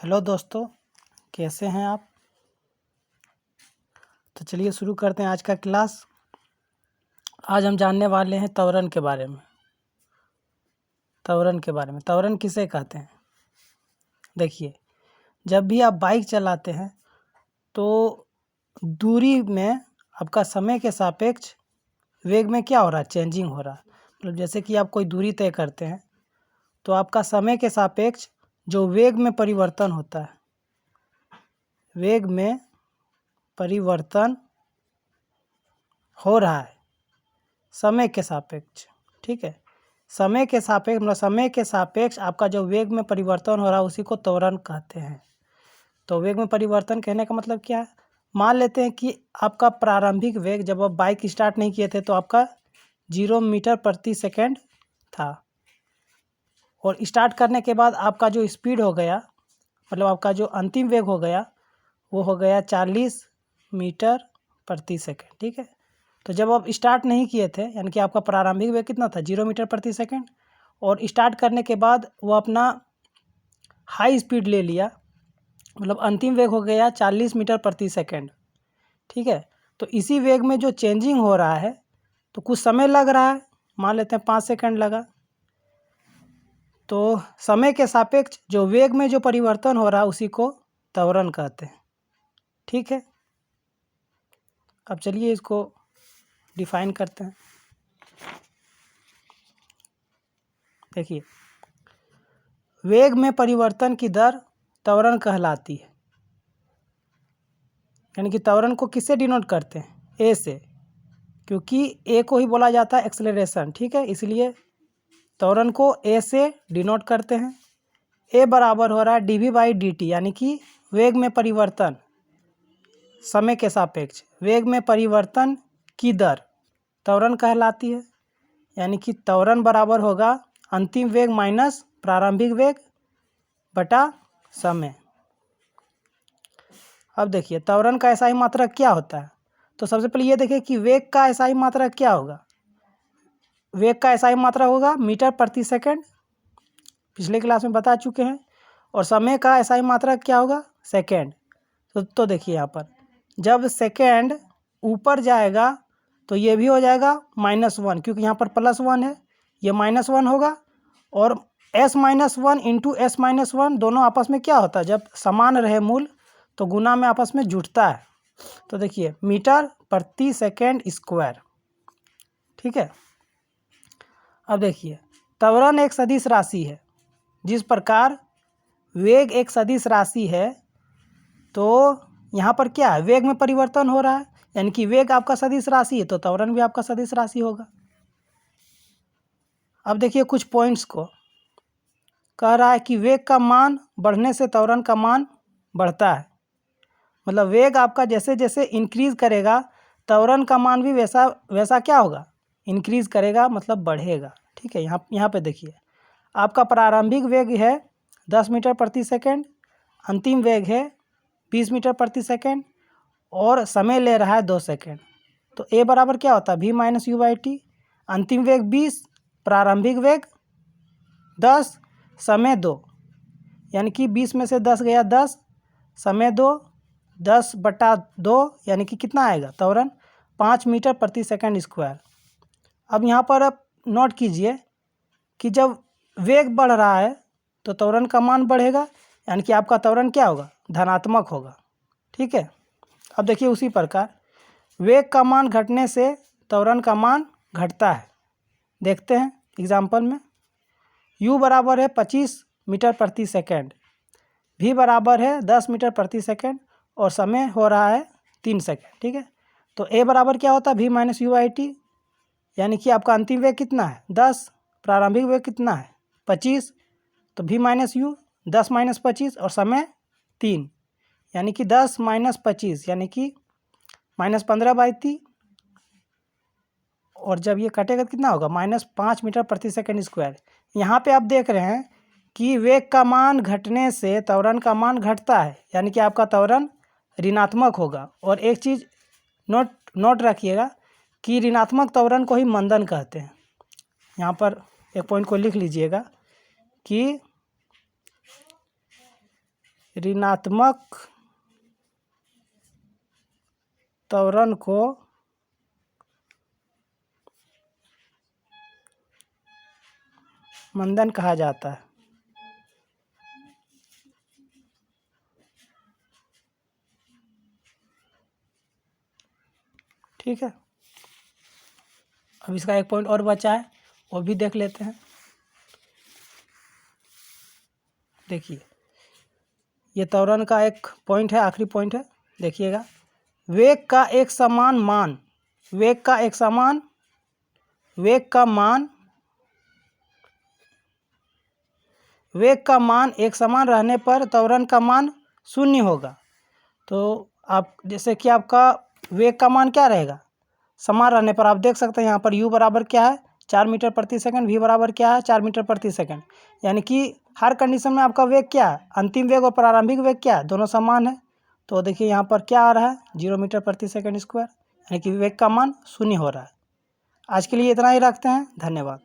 Hello दोस्तों, कैसे हैं आप। तो चलिए शुरू करते हैं आज का क्लास। आज हम जानने वाले हैं त्वरण के बारे में। त्वरण किसे कहते हैं। देखिए, जब भी आप बाइक चलाते हैं तो दूरी में आपका समय के सापेक्ष वेग में क्या हो रहा है, चेंजिंग हो रहा है। मतलब जैसे कि आप कोई दूरी तय करते हैं तो आपका समय के सापेक्ष जो वेग में परिवर्तन होता है, वेग में परिवर्तन हो रहा है समय के सापेक्ष। ठीक है, समय के सापेक्ष मतलब समय के सापेक्ष आपका जो वेग में परिवर्तन हो रहा है उसी को त्वरण कहते हैं। तो वेग में परिवर्तन कहने का मतलब क्या है। मान लेते हैं कि आपका प्रारंभिक वेग जब आप बाइक स्टार्ट नहीं किए थे तो आपका 0 मीटर प्रति सेकंड था, और स्टार्ट करने के बाद आपका जो स्पीड हो गया, मतलब आपका जो अंतिम वेग हो गया वो हो गया 40 मीटर प्रति सेकंड। ठीक है, तो जब आप स्टार्ट नहीं किए थे यानी कि आपका प्रारंभिक वेग कितना था, 0 मीटर प्रति सेकंड, और स्टार्ट करने के बाद वो अपना हाई स्पीड ले लिया, मतलब अंतिम वेग हो गया 40 मीटर प्रति सेकंड। ठीक है, तो इसी वेग में जो चेंजिंग हो रहा है तो कुछ समय लग रहा है, मान लेते हैं 5 सेकंड लगा। तो समय के सापेक्ष जो वेग में जो परिवर्तन हो रहा है उसी को त्वरण कहते हैं। ठीक है, अब चलिए इसको डिफाइन करते हैं। देखिए, वेग में परिवर्तन की दर त्वरण कहलाती है। यानी कि त्वरण को किससे डिनोट करते हैं, ए से, क्योंकि ए को ही बोला जाता है एक्सेलरेशन। ठीक है, इसलिए त्वरण को ए से डिनोट करते हैं। ए बराबर हो रहा है dv/dt, यानी कि वेग में परिवर्तन समय के सापेक्ष वेग में परिवर्तन की दर त्वरण कहलाती है। यानी कि त्वरण बराबर होगा अंतिम वेग माइनस प्रारंभिक वेग बटा समय। अब देखिए, त्वरण का SI मात्रक क्या होता है। तो सबसे पहले ये देखिए कि वेग का SI मात्रक क्या होगा। वेग का SI मात्रक होगा मीटर प्रति सेकंड, पिछले क्लास में बता चुके हैं। और समय का SI मात्रक क्या होगा, सेकंड। तो देखिए यहाँ पर जब सेकंड ऊपर जाएगा तो ये भी हो जाएगा -1, क्योंकि यहाँ पर +1 है, ये -1 होगा। और s-1 इंटू s-1 दोनों आपस में क्या होता है, जब समान रहे मूल तो गुना में आपस में जुटता है। तो देखिए, मीटर प्रति सेकंड स्क्वायर। ठीक है, अब देखिए, त्वरण एक सदिश राशि है। जिस प्रकार वेग एक सदिश राशि है तो यहाँ पर क्या है, वेग में परिवर्तन हो रहा है, यानी कि वेग आपका सदिश राशि है तो त्वरण भी आपका सदिश राशि होगा। अब देखिए कुछ पॉइंट्स को कह रहा है कि वेग का मान बढ़ने से त्वरण का मान बढ़ता है। मतलब वेग आपका जैसे जैसे इंक्रीज करेगा त्वरण का मान भी वैसा वैसा क्या होगा, इंक्रीज करेगा, मतलब बढ़ेगा। ठीक है, यहाँ पे देखिए, आपका प्रारंभिक वेग है 10 मीटर प्रति सेकंड, अंतिम वेग है 20 मीटर प्रति सेकंड, और समय ले रहा है 2 सेकंड। तो ए बराबर क्या होता है, v-u/t। अंतिम वेग 20, प्रारंभिक वेग 10, समय 2, यानी कि 20 में से 10 गया 10, समय 2, 10/2, यानी कि कितना आएगा त्वरण, 5 मीटर प्रति सेकंड स्क्वायर। अब यहाँ पर आप नोट कीजिए कि जब वेग बढ़ रहा है तो त्वरण का मान बढ़ेगा, यानी कि आपका त्वरण क्या होगा, धनात्मक होगा। ठीक है, अब देखिए उसी प्रकार वेग का मान घटने से त्वरण का मान घटता है। देखते हैं एग्जाम्पल में। u बराबर है 25 मीटर प्रति सेकंड, v बराबर है 10 मीटर प्रति सेकंड, और समय हो रहा है 3 सेकंड। ठीक है, तो a बराबर क्या होता है, v-u/t, यानी कि आपका अंतिम वेग कितना है 10, प्रारंभिक वेग कितना है 25, तो v-u 10 - 25 और समय 3, यानी कि 10 - 25 यानी कि -15/3, और जब ये कटेगा तो कितना होगा, -5 मीटर प्रति सेकंड स्क्वायर। यहाँ पे आप देख रहे हैं कि वेग का मान घटने से त्वरण का मान घटता है, यानी कि आपका त्वरण ऋणात्मक होगा। और एक चीज़ नोट रखिएगा कि ऋणात्मक त्वरण को ही मंदन कहते हैं। यहाँ पर एक पॉइंट को लिख लीजिएगा कि ऋणात्मक त्वरण को मंदन कहा जाता है। ठीक है, अब इसका एक पॉइंट और बचा है, वो भी देख लेते हैं। देखिए, ये त्वरण का एक पॉइंट है, आखिरी पॉइंट है, देखिएगा। वेग का एक समान मान, वेग का मान एक समान रहने पर त्वरण का मान शून्य होगा। तो आप जैसे कि आपका वेग का मान क्या रहेगा, समान रहने पर आप देख सकते हैं यहाँ पर u बराबर क्या है 4 मीटर प्रति सेकंड, v बराबर क्या है 4 मीटर प्रति सेकंड। यानी कि हर कंडीशन में आपका वेग क्या है, अंतिम वेग और प्रारंभिक वेग क्या है, दोनों समान है। तो देखिए यहाँ पर क्या आ रहा है 0 मीटर प्रति सेकंड स्क्वायर, यानी कि वेग का मान शून्य हो रहा है। आज के लिए इतना ही रखते हैं, धन्यवाद।